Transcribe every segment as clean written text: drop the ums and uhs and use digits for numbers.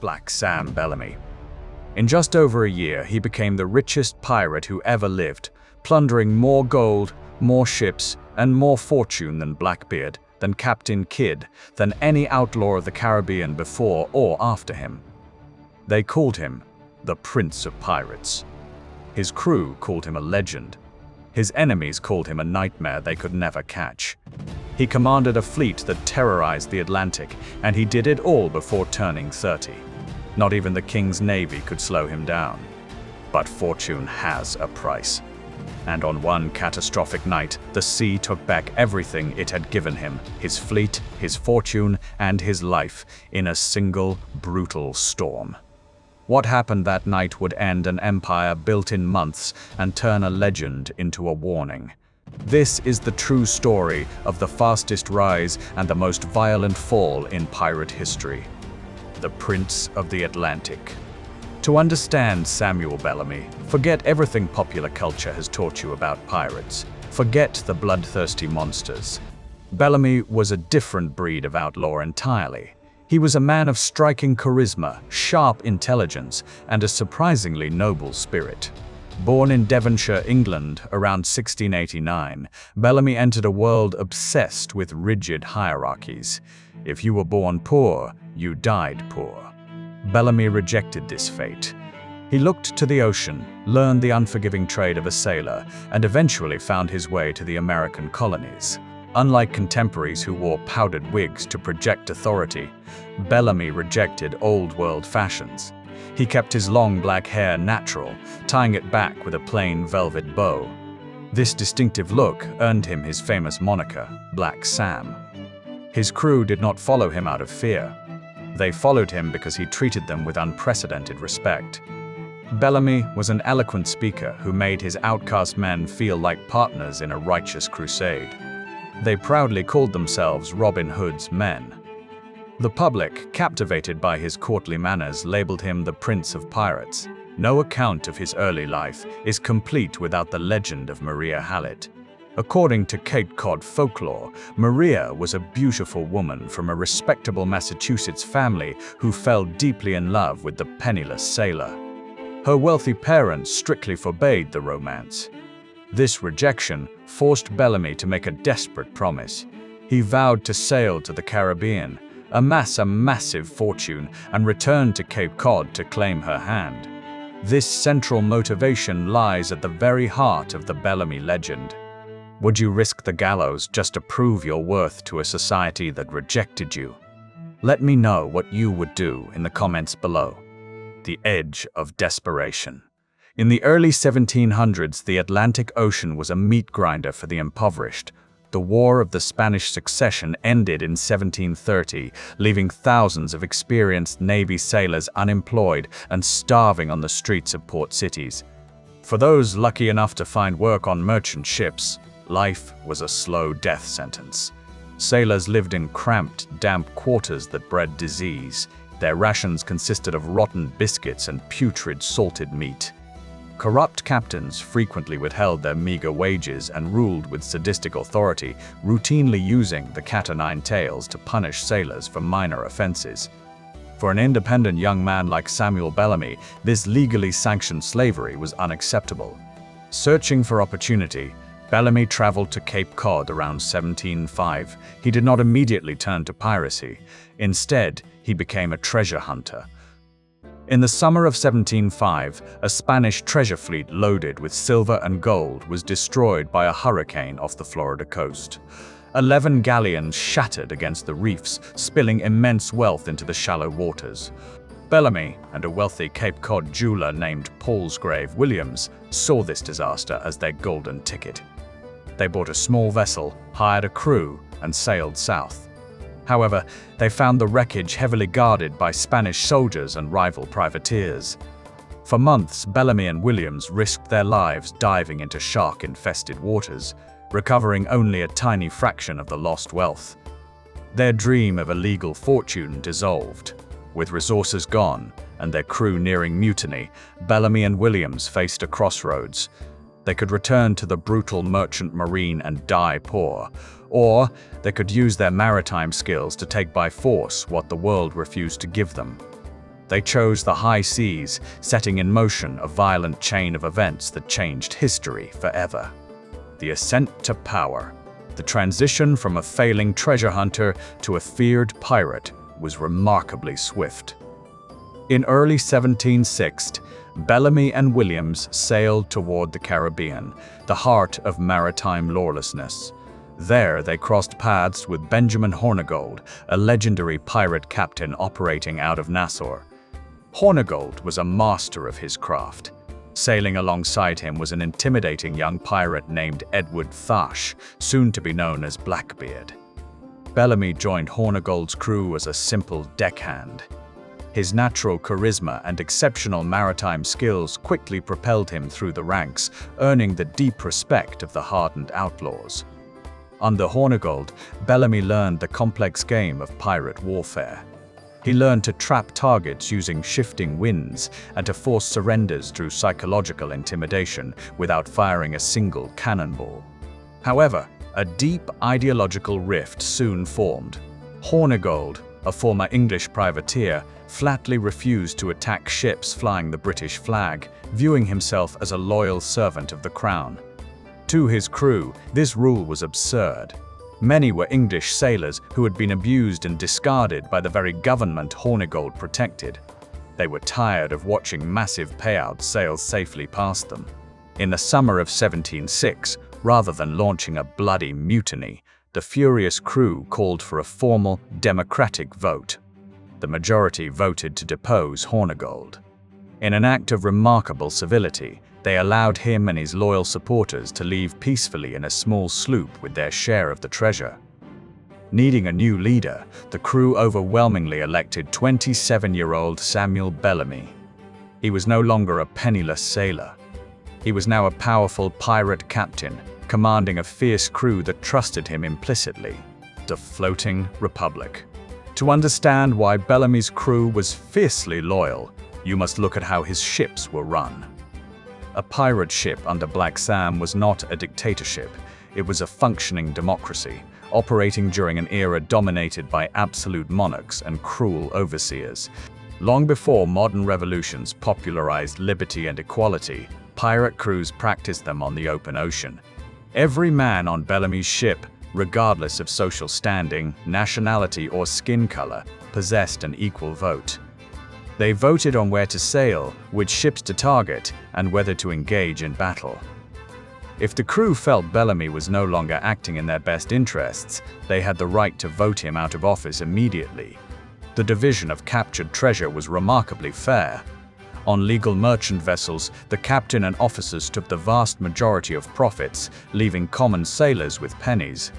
Black Sam Bellamy. In just over a year, he became the richest pirate who ever lived, plundering more gold, more ships, and more fortune than Blackbeard, than Captain Kidd, than any outlaw of the Caribbean before or after him. They called him the Prince of Pirates. His crew called him a legend. His enemies called him a nightmare they could never catch. He commanded a fleet that terrorized the Atlantic, and he did it all before turning 30. Not even the King's Navy could slow him down. But fortune has a price. And on one catastrophic night, the sea took back everything it had given him, his fleet, his fortune, and his life, in a single, brutal storm. What happened that night would end an empire built in months and turn a legend into a warning. This is the true story of the fastest rise and the most violent fall in pirate history. The Prince of the Atlantic. To understand Samuel Bellamy, forget everything popular culture has taught you about pirates. Forget the bloodthirsty monsters. Bellamy was a different breed of outlaw entirely. He was a man of striking charisma, sharp intelligence, and a surprisingly noble spirit. Born in Devonshire, England, around 1689, Bellamy entered a world obsessed with rigid hierarchies. If you were born poor, you died poor. Bellamy rejected this fate. He looked to the ocean, learned the unforgiving trade of a sailor, and eventually found his way to the American colonies. Unlike contemporaries who wore powdered wigs to project authority, Bellamy rejected old-world fashions. He kept his long black hair natural, tying it back with a plain velvet bow. This distinctive look earned him his famous moniker, Black Sam. His crew did not follow him out of fear. They followed him because he treated them with unprecedented respect. Bellamy was an eloquent speaker who made his outcast men feel like partners in a righteous crusade. They proudly called themselves Robin Hood's men. The public, captivated by his courtly manners, labeled him the Prince of Pirates. No account of his early life is complete without the legend of Maria Hallett. According to Cape Cod folklore, Maria was a beautiful woman from a respectable Massachusetts family who fell deeply in love with the penniless sailor. Her wealthy parents strictly forbade the romance. This rejection forced Bellamy to make a desperate promise. He vowed to sail to the Caribbean, amass a massive fortune, and return to Cape Cod to claim her hand. This central motivation lies at the very heart of the Bellamy legend. Would you risk the gallows just to prove your worth to a society that rejected you? Let me know what you would do in the comments below. The edge of desperation. In the early 1700s, the Atlantic Ocean was a meat grinder for the impoverished. The War of the Spanish Succession ended in 1730, leaving thousands of experienced Navy sailors unemployed and starving on the streets of port cities. For those lucky enough to find work on merchant ships, life was a slow death sentence. Sailors lived in cramped, damp quarters that bred disease. Their rations consisted of rotten biscuits and putrid salted meat. Corrupt captains frequently withheld their meager wages and ruled with sadistic authority, routinely using the cat-o'-nine-tails to punish sailors for minor offenses. For an independent young man like Samuel Bellamy, this legally sanctioned slavery was unacceptable. Searching for opportunity, Bellamy traveled to Cape Cod around 1705. He did not immediately turn to piracy. Instead, he became a treasure hunter. In the summer of 1705, a Spanish treasure fleet loaded with silver and gold was destroyed by a hurricane off the Florida coast. 11 galleons shattered against the reefs, spilling immense wealth into the shallow waters. Bellamy and a wealthy Cape Cod jeweler named Palsgrave Williams saw this disaster as their golden ticket. They bought a small vessel, hired a crew, and sailed south. However, they found the wreckage heavily guarded by Spanish soldiers and rival privateers. For months, Bellamy and Williams risked their lives diving into shark-infested waters, recovering only a tiny fraction of the lost wealth. Their dream of a legal fortune dissolved. With resources gone and their crew nearing mutiny, Bellamy and Williams faced a crossroads. They could return to the brutal merchant marine and die poor, or they could use their maritime skills to take by force what the world refused to give them. They chose the high seas, setting in motion a violent chain of events that changed history forever. The ascent to power, the transition from a failing treasure hunter to a feared pirate, was remarkably swift. In early 1760, Bellamy and Williams sailed toward the Caribbean, the heart of maritime lawlessness. There, they crossed paths with Benjamin Hornigold, a legendary pirate captain operating out of Nassau. Hornigold was a master of his craft. Sailing alongside him was an intimidating young pirate named Edward Thash, soon to be known as Blackbeard. Bellamy joined Hornigold's crew as a simple deckhand. His natural charisma and exceptional maritime skills quickly propelled him through the ranks, earning the deep respect of the hardened outlaws. Under Hornigold, Bellamy learned the complex game of pirate warfare. He learned to trap targets using shifting winds and to force surrenders through psychological intimidation without firing a single cannonball. However, a deep ideological rift soon formed. Hornigold, a former English privateer, flatly refused to attack ships flying the British flag, viewing himself as a loyal servant of the Crown. To his crew, this rule was absurd. Many were English sailors who had been abused and discarded by the very government Hornigold protected. They were tired of watching massive payouts sail safely past them. In the summer of 1706, rather than launching a bloody mutiny, the furious crew called for a formal democratic vote. The majority voted to depose Hornigold. In an act of remarkable civility, they allowed him and his loyal supporters to leave peacefully in a small sloop with their share of the treasure. Needing a new leader, the crew overwhelmingly elected 27-year-old Samuel Bellamy. He was no longer a penniless sailor. He was now a powerful pirate captain, commanding a fierce crew that trusted him implicitly, the Floating Republic. To understand why Bellamy's crew was fiercely loyal, you must look at how his ships were run. A pirate ship under Black Sam was not a dictatorship, it was a functioning democracy, operating during an era dominated by absolute monarchs and cruel overseers. Long before modern revolutions popularized liberty and equality, pirate crews practiced them on the open ocean. Every man on Bellamy's ship, regardless of social standing, nationality, or skin color, possessed an equal vote. They voted on where to sail, which ships to target, and whether to engage in battle. If the crew felt Bellamy was no longer acting in their best interests, they had the right to vote him out of office immediately. The division of captured treasure was remarkably fair. On legal merchant vessels, the captain and officers took the vast majority of profits, leaving common sailors with pennies.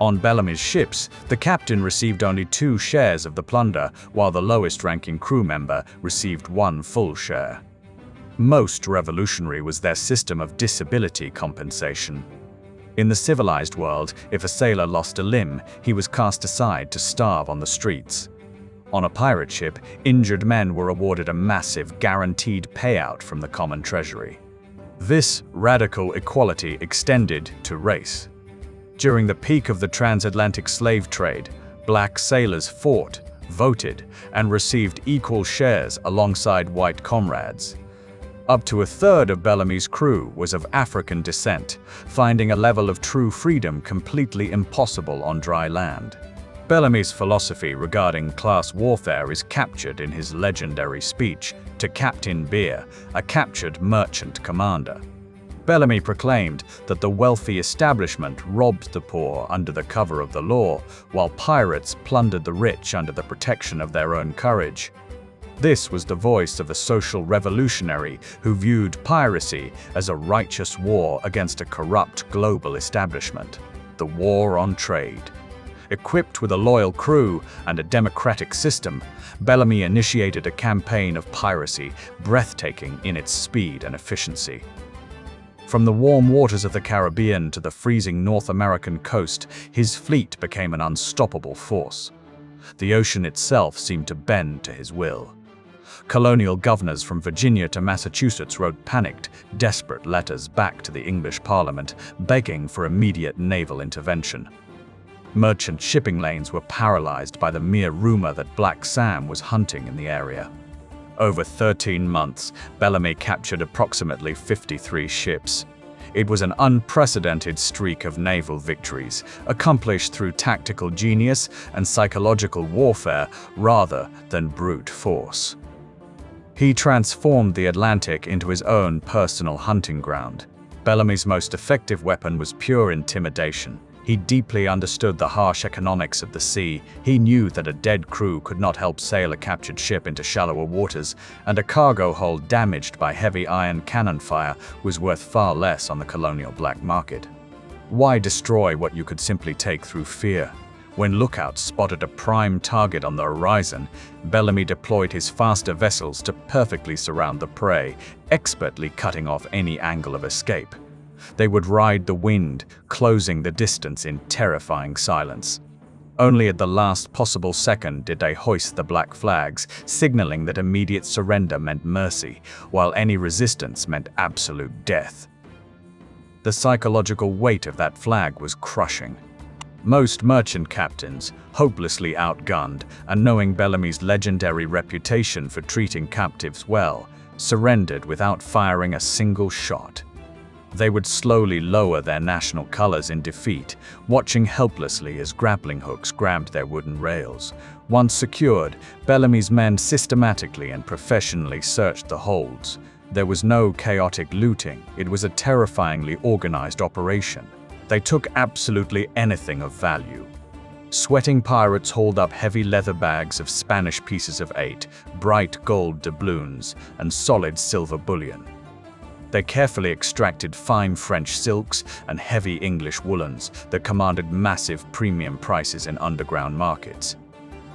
On Bellamy's ships, the captain received only 2 shares of the plunder, while the lowest-ranking crew member received 1 full share. Most revolutionary was their system of disability compensation. In the civilized world, if a sailor lost a limb, he was cast aside to starve on the streets. On a pirate ship, injured men were awarded a massive, guaranteed payout from the common treasury. This radical equality extended to race. During the peak of the transatlantic slave trade, black sailors fought, voted, and received equal shares alongside white comrades. Up to a third of Bellamy's crew was of African descent, finding a level of true freedom completely impossible on dry land. Bellamy's philosophy regarding class warfare is captured in his legendary speech to Captain Beer, a captured merchant commander. Bellamy proclaimed that the wealthy establishment robbed the poor under the cover of the law, while pirates plundered the rich under the protection of their own courage. This was the voice of a social revolutionary who viewed piracy as a righteous war against a corrupt global establishment, the war on trade. Equipped with a loyal crew and a democratic system, Bellamy initiated a campaign of piracy breathtaking in its speed and efficiency. From the warm waters of the Caribbean to the freezing North American coast, his fleet became an unstoppable force. The ocean itself seemed to bend to his will. Colonial governors from Virginia to Massachusetts wrote panicked, desperate letters back to the English Parliament, begging for immediate naval intervention. Merchant shipping lanes were paralyzed by the mere rumor that Black Sam was hunting in the area. Over 13 months, Bellamy captured approximately 53 ships. It was an unprecedented streak of naval victories, accomplished through tactical genius and psychological warfare rather than brute force. He transformed the Atlantic into his own personal hunting ground. Bellamy's most effective weapon was pure intimidation. He deeply understood the harsh economics of the sea. He knew that a dead crew could not help sail a captured ship into shallower waters, and a cargo hold damaged by heavy iron cannon fire was worth far less on the colonial black market. Why destroy what you could simply take through fear? When lookouts spotted a prime target on the horizon, Bellamy deployed his faster vessels to perfectly surround the prey, expertly cutting off any angle of escape. They would ride the wind, closing the distance in terrifying silence. Only at the last possible second did they hoist the black flags, signaling that immediate surrender meant mercy, while any resistance meant absolute death. The psychological weight of that flag was crushing. Most merchant captains, hopelessly outgunned and knowing Bellamy's legendary reputation for treating captives well, surrendered without firing a single shot. They would slowly lower their national colors in defeat, watching helplessly as grappling hooks grabbed their wooden rails. Once secured, Bellamy's men systematically and professionally searched the holds. There was no chaotic looting. It was a terrifyingly organized operation. They took absolutely anything of value. Sweating pirates hauled up heavy leather bags of Spanish pieces of 8, bright gold doubloons, and solid silver bullion. They carefully extracted fine French silks and heavy English woolens that commanded massive premium prices in underground markets.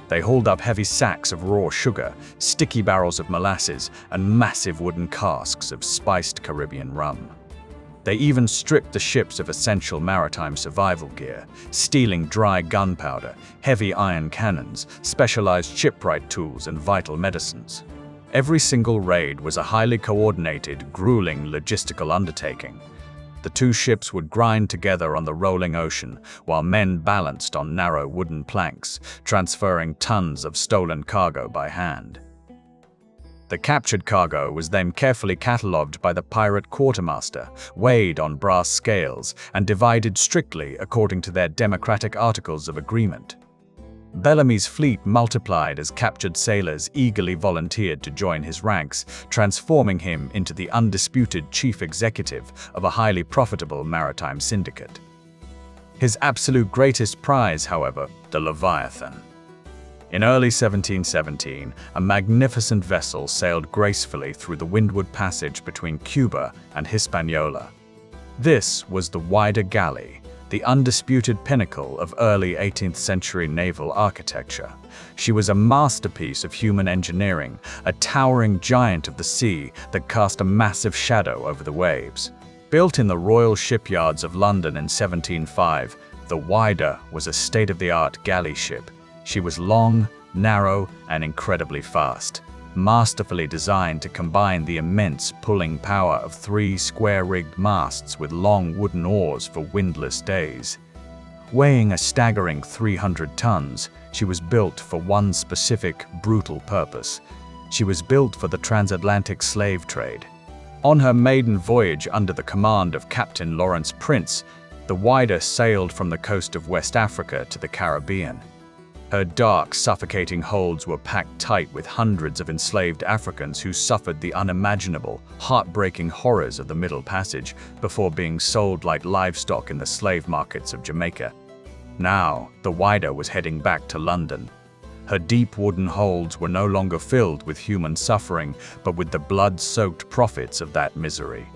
They hauled up heavy sacks of raw sugar, sticky barrels of molasses, and massive wooden casks of spiced Caribbean rum. They even stripped the ships of essential maritime survival gear, stealing dry gunpowder, heavy iron cannons, specialized shipwright tools, and vital medicines. Every single raid was a highly coordinated, grueling logistical undertaking. The two ships would grind together on the rolling ocean, while men balanced on narrow wooden planks, transferring tons of stolen cargo by hand. The captured cargo was then carefully catalogued by the pirate quartermaster, weighed on brass scales, and divided strictly according to their democratic articles of agreement. Bellamy's fleet multiplied as captured sailors eagerly volunteered to join his ranks, transforming him into the undisputed chief executive of a highly profitable maritime syndicate. His absolute greatest prize, however, the Leviathan. In early 1717, a magnificent vessel sailed gracefully through the windward passage between Cuba and Hispaniola. This was the Whydah Gally, the undisputed pinnacle of early 18th century naval architecture. She was a masterpiece of human engineering, a towering giant of the sea that cast a massive shadow over the waves. Built in the royal shipyards of London in 1705, the Whydah was a state-of-the-art galley ship. She was long, narrow, and incredibly fast, masterfully designed to combine the immense pulling power of 3 square-rigged masts with long wooden oars for windless days. Weighing a staggering 300 tons, she was built for one specific, brutal purpose. She was built for the transatlantic slave trade. On her maiden voyage under the command of Captain Lawrence Prince, the Whydah sailed from the coast of West Africa to the Caribbean. Her dark, suffocating holds were packed tight with hundreds of enslaved Africans who suffered the unimaginable, heartbreaking horrors of the Middle Passage before being sold like livestock in the slave markets of Jamaica. Now, the Whydah was heading back to London. Her deep wooden holds were no longer filled with human suffering, but with the blood-soaked profits of that misery.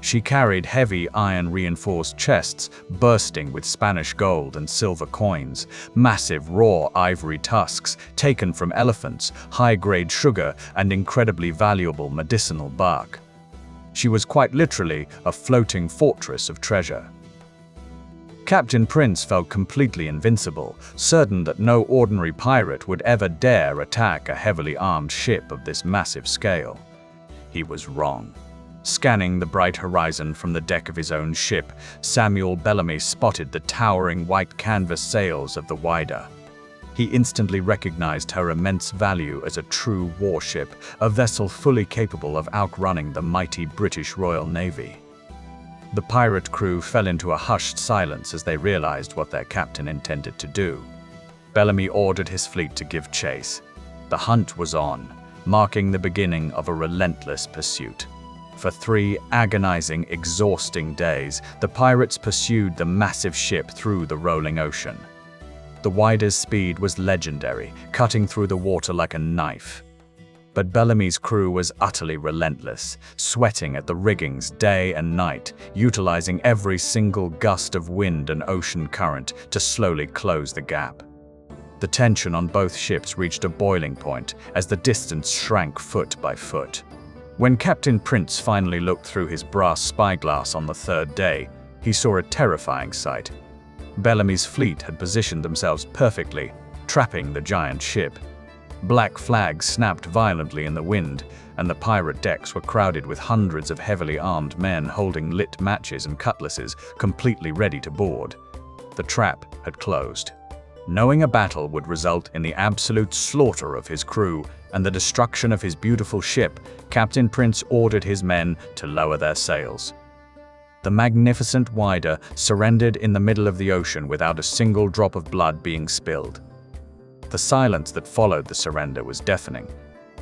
She carried heavy iron-reinforced chests bursting with Spanish gold and silver coins, massive raw ivory tusks taken from elephants, high-grade sugar, and incredibly valuable medicinal bark. She was quite literally a floating fortress of treasure. Captain Prince felt completely invincible, certain that no ordinary pirate would ever dare attack a heavily armed ship of this massive scale. He was wrong. Scanning the bright horizon from the deck of his own ship, Samuel Bellamy spotted the towering white canvas sails of the Whydah. he instantly recognized her immense value as a true warship, a vessel fully capable of outrunning the mighty British Royal Navy. The pirate crew fell into a hushed silence as they realized what their captain intended to do. Bellamy ordered his fleet to give chase. The hunt was on, marking the beginning of a relentless pursuit. For 3 agonizing, exhausting days, the pirates pursued the massive ship through the rolling ocean. The Whydah's speed was legendary, cutting through the water like a knife. But Bellamy's crew was utterly relentless, sweating at the riggings day and night, utilizing every single gust of wind and ocean current to slowly close the gap. The tension on both ships reached a boiling point as the distance shrank foot by foot. When Captain Prince finally looked through his brass spyglass on the 3rd day, he saw a terrifying sight. Bellamy's fleet had positioned themselves perfectly, trapping the giant ship. Black flags snapped violently in the wind, and the pirate decks were crowded with hundreds of heavily armed men holding lit matches and cutlasses, completely ready to board. The trap had closed. Knowing a battle would result in the absolute slaughter of his crew and the destruction of his beautiful ship, Captain Prince ordered his men to lower their sails. The magnificent Whydah surrendered in the middle of the ocean without a single drop of blood being spilled. The silence that followed the surrender was deafening,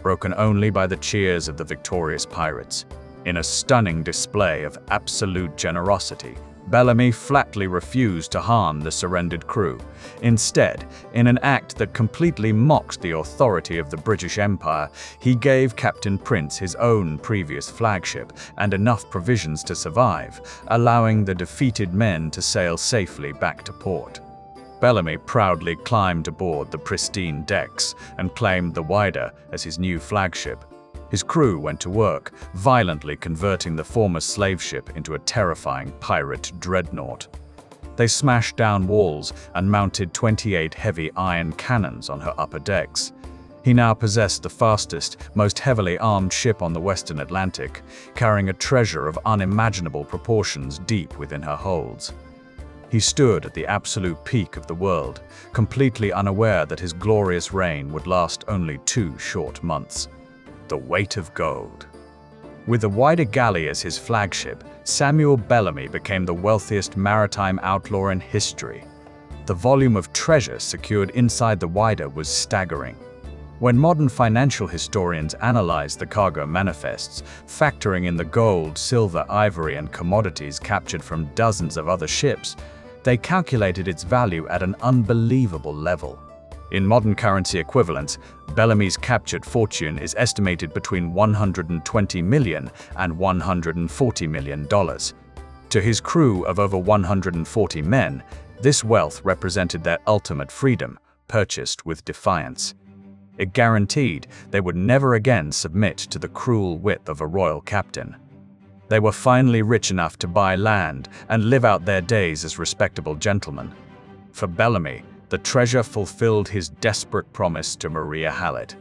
broken only by the cheers of the victorious pirates. In a stunning display of absolute generosity, Bellamy flatly refused to harm the surrendered crew. Instead, in an act that completely mocked the authority of the British Empire, he gave Captain Prince his own previous flagship and enough provisions to survive, allowing the defeated men to sail safely back to port. Bellamy proudly climbed aboard the pristine decks and claimed the Whydah as his new flagship. His crew went to work, violently converting the former slave ship into a terrifying pirate dreadnought. They smashed down walls and mounted 28 heavy iron cannons on her upper decks. He now possessed the fastest, most heavily armed ship on the Western Atlantic, carrying a treasure of unimaginable proportions deep within her holds. He stood at the absolute peak of the world, completely unaware that his glorious reign would last only 2 short months. The weight of gold. With the Whydah Gally as his flagship, Samuel Bellamy became the wealthiest maritime outlaw in history. The volume of treasure secured inside the Whydah was staggering. When modern financial historians analyze the cargo manifests, factoring in the gold, silver, ivory, and commodities captured from dozens of other ships, they calculated its value at an unbelievable level. In modern currency equivalents, Bellamy's captured fortune is estimated between $120 million and $140 million. To his crew of over 140 men, this wealth represented their ultimate freedom, purchased with defiance. It guaranteed they would never again submit to the cruel whip of a royal captain. They were finally rich enough to buy land and live out their days as respectable gentlemen. For Bellamy, the treasure fulfilled his desperate promise to Maria Hallett.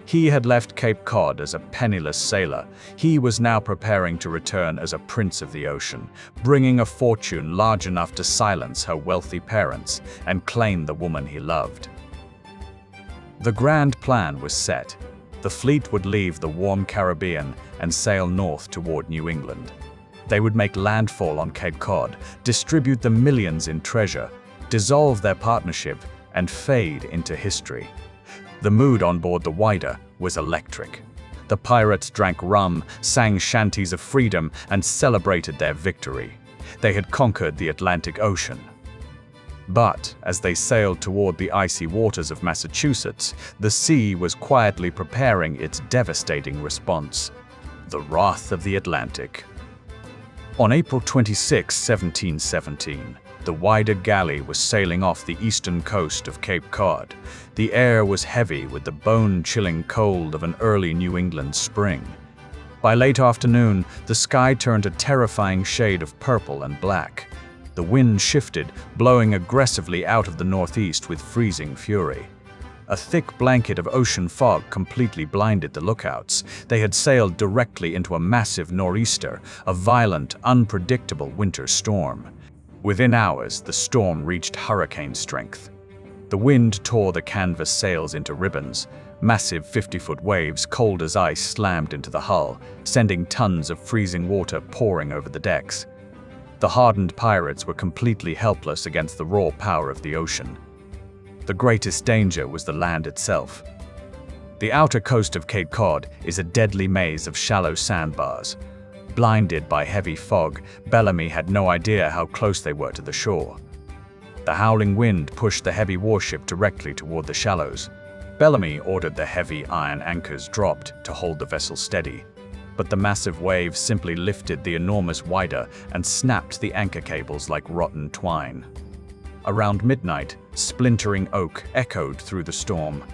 He had left Cape Cod as a penniless sailor. He was now preparing to return as a prince of the ocean, bringing a fortune large enough to silence her wealthy parents and claim the woman he loved. The grand plan was set. The fleet would leave the warm Caribbean and sail north toward New England. They would make landfall on Cape Cod, distribute the millions in treasure, dissolve their partnership, and fade into history. The mood on board the Whydah was electric. The pirates drank rum, sang shanties of freedom, and celebrated their victory. They had conquered the Atlantic Ocean. But as they sailed toward the icy waters of Massachusetts, the sea was quietly preparing its devastating response: the wrath of the Atlantic. On April 26, 1717, the Whydah Gally was sailing off the eastern coast of Cape Cod. The air was heavy with the bone-chilling cold of an early New England spring. By late afternoon, the sky turned a terrifying shade of purple and black. The wind shifted, blowing aggressively out of the northeast with freezing fury. A thick blanket of ocean fog completely blinded the lookouts. They had sailed directly into a massive nor'easter, a violent, unpredictable winter storm. Within hours, the storm reached hurricane strength. The wind tore the canvas sails into ribbons. Massive 50-foot waves, cold as ice, slammed into the hull, sending tons of freezing water pouring over the decks. The hardened pirates were completely helpless against the raw power of the ocean. The greatest danger was the land itself. The outer coast of Cape Cod is a deadly maze of shallow sandbars. Blinded by heavy fog, Bellamy had no idea how close they were to the shore. The howling wind pushed the heavy warship directly toward the shallows. Bellamy ordered the heavy iron anchors dropped to hold the vessel steady, but the massive waves simply lifted the enormous Whydah and snapped the anchor cables like rotten twine. Around midnight, splintering oak echoed through the storm.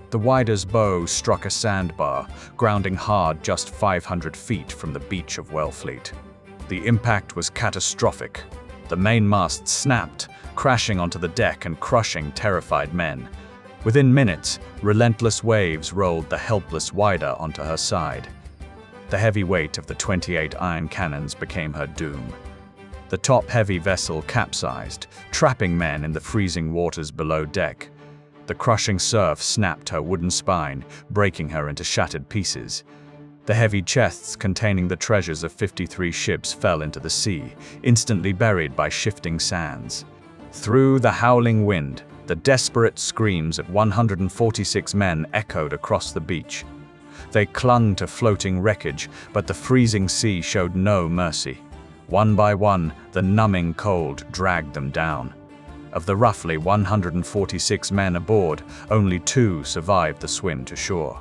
The Whydah's bow struck a sandbar, grounding hard just 500 feet from the beach of Wellfleet. The impact was catastrophic. The mainmast snapped, crashing onto the deck and crushing terrified men. Within minutes, relentless waves rolled the helpless Whydah onto her side. The heavy weight of the 28 iron cannons became her doom. The top-heavy vessel capsized, trapping men in the freezing waters below deck. The crushing surf snapped her wooden spine, breaking her into shattered pieces. The heavy chests containing the treasures of 53 ships fell into the sea, instantly buried by shifting sands. Through the howling wind, the desperate screams of 146 men echoed across the beach. They clung to floating wreckage, but the freezing sea showed no mercy. One by one, the numbing cold dragged them down. Of the roughly 146 men aboard, only 2 survived the swim to shore.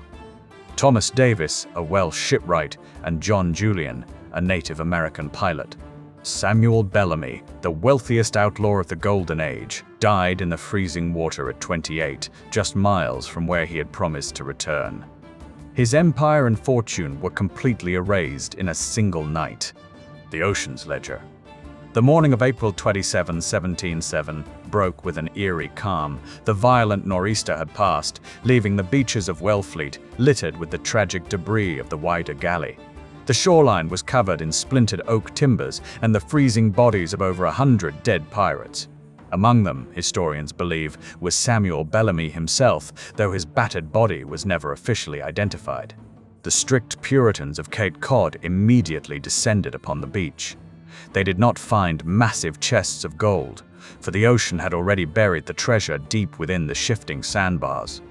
Thomas Davis, a Welsh shipwright, and John Julian, a Native American pilot. Samuel Bellamy, the wealthiest outlaw of the Golden Age, died in the freezing water at 28, just miles from where he had promised to return. His empire and fortune were completely erased in a single night. The Ocean's Ledger. The morning of April 27, 1707, broke with an eerie calm. The violent nor'easter had passed, leaving the beaches of Wellfleet littered with the tragic debris of the Whydah Gally. The shoreline was covered in splintered oak timbers and the freezing bodies of over 100 dead pirates. Among them, historians believe, was Samuel Bellamy himself, though his battered body was never officially identified. The strict Puritans of Cape Cod immediately descended upon the beach. They did not find massive chests of gold, for the ocean had already buried the treasure deep within the shifting sandbars.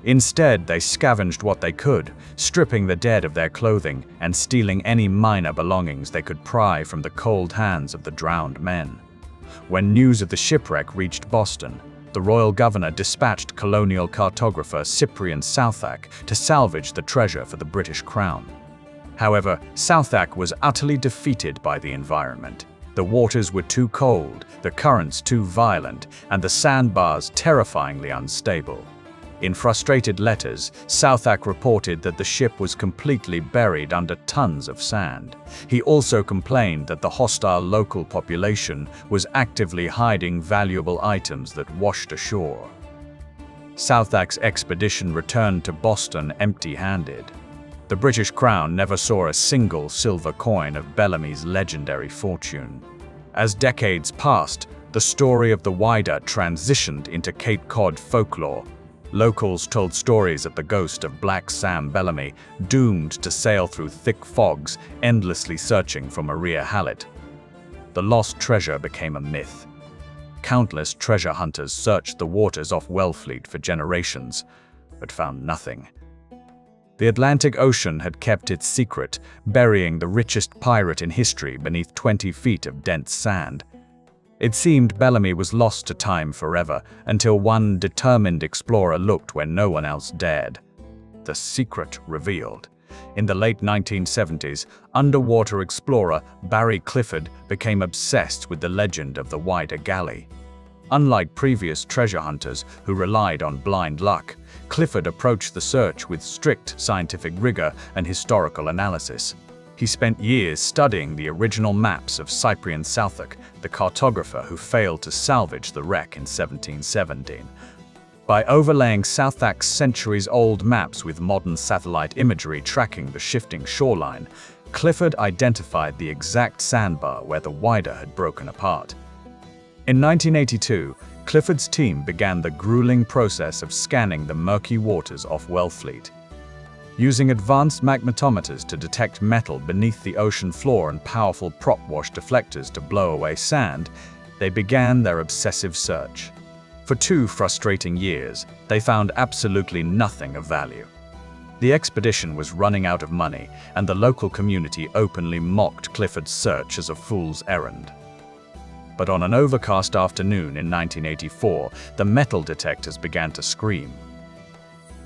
Instead, they scavenged what they could, stripping the dead of their clothing and stealing any minor belongings they could pry from the cold hands of the drowned men. When news of the shipwreck reached Boston, the royal governor dispatched colonial cartographer Cyprian Southwark to salvage the treasure for the British crown. However, Southwark was utterly defeated by the environment. The waters were too cold, the currents too violent, and the sandbars terrifyingly unstable. In frustrated letters, Southwark reported that the ship was completely buried under tons of sand. He also complained that the hostile local population was actively hiding valuable items that washed ashore. Southwark's expedition returned to Boston empty-handed. The British Crown never saw a single silver coin of Bellamy's legendary fortune. As decades passed, the story of the Whydah transitioned into Cape Cod folklore. Locals told stories of the ghost of Black Sam Bellamy, doomed to sail through thick fogs, endlessly searching for Maria Hallett. The lost treasure became a myth. Countless treasure hunters searched the waters off Wellfleet for generations, but found nothing. The Atlantic Ocean had kept its secret, burying the richest pirate in history beneath 20 feet of dense sand. It seemed Bellamy was lost to time forever, until one determined explorer looked where no one else dared. The secret revealed. In the late 1970s, underwater explorer Barry Clifford became obsessed with the legend of the Whydah Gally. Unlike previous treasure hunters who relied on blind luck, Clifford approached the search with strict scientific rigor and historical analysis. He spent years studying the original maps of Cyprian Southwark, the cartographer who failed to salvage the wreck in 1717. By overlaying Southwark's centuries-old maps with modern satellite imagery tracking the shifting shoreline, Clifford identified the exact sandbar where the Whydah had broken apart. In 1982, Clifford's team began the grueling process of scanning the murky waters off Wellfleet. Using advanced magnetometers to detect metal beneath the ocean floor and powerful prop wash deflectors to blow away sand, they began their obsessive search. For 2 frustrating years, they found absolutely nothing of value. The expedition was running out of money, and the local community openly mocked Clifford's search as a fool's errand. But on an overcast afternoon in 1984, the metal detectors began to scream.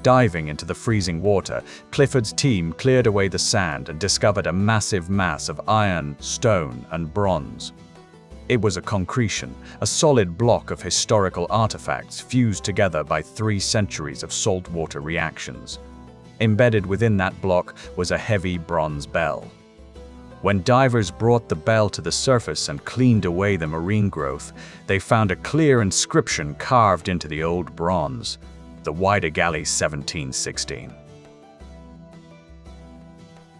Diving into the freezing water, Clifford's team cleared away the sand and discovered a massive mass of iron, stone, and bronze. It was a concretion, a solid block of historical artifacts fused together by 3 centuries of saltwater reactions. Embedded within that block was a heavy bronze bell. When divers brought the bell to the surface and cleaned away the marine growth, they found a clear inscription carved into the old bronze: the Whydah Gally 1716.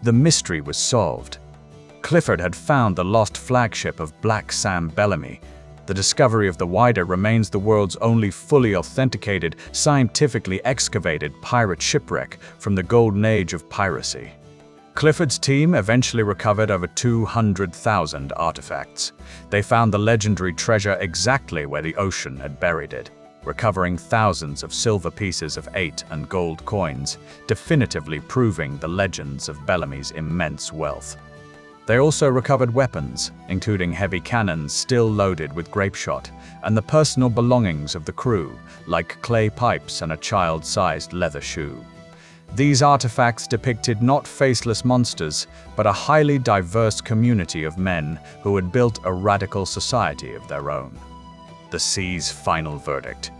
The mystery was solved. Clifford had found the lost flagship of Black Sam Bellamy. The discovery of the Whydah remains the world's only fully authenticated, scientifically excavated pirate shipwreck from the golden age of piracy. Clifford's team eventually recovered over 200,000 artifacts. They found the legendary treasure exactly where the ocean had buried it, recovering thousands of silver pieces of 8 and gold coins, definitively proving the legends of Bellamy's immense wealth. They also recovered weapons, including heavy cannons still loaded with grapeshot, and the personal belongings of the crew, like clay pipes and a child-sized leather shoe. These artifacts depicted not faceless monsters, but a highly diverse community of men who had built a radical society of their own. The sea's final verdict.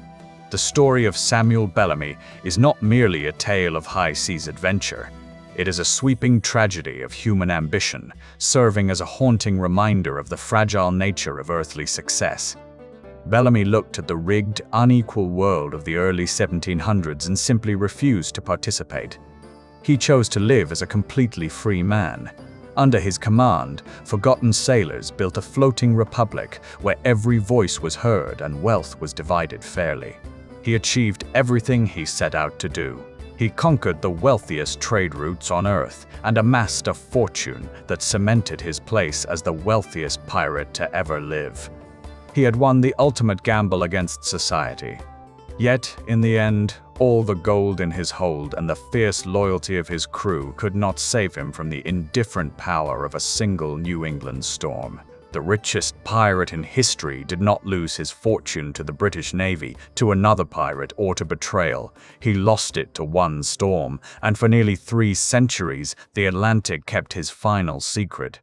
The story of Samuel Bellamy is not merely a tale of high seas adventure. It is a sweeping tragedy of human ambition, serving as a haunting reminder of the fragile nature of earthly success. Bellamy looked at the rigged, unequal world of the early 1700s and simply refused to participate. He chose to live as a completely free man. Under his command, forgotten sailors built a floating republic where every voice was heard and wealth was divided fairly. He achieved everything he set out to do. He conquered the wealthiest trade routes on Earth and amassed a fortune that cemented his place as the wealthiest pirate to ever live. He had won the ultimate gamble against society. Yet, in the end, all the gold in his hold and the fierce loyalty of his crew could not save him from the indifferent power of a single New England storm. The richest pirate in history did not lose his fortune to the British Navy, to another pirate, or to betrayal. He lost it to one storm, and for nearly 3 centuries, the Atlantic kept his final secret.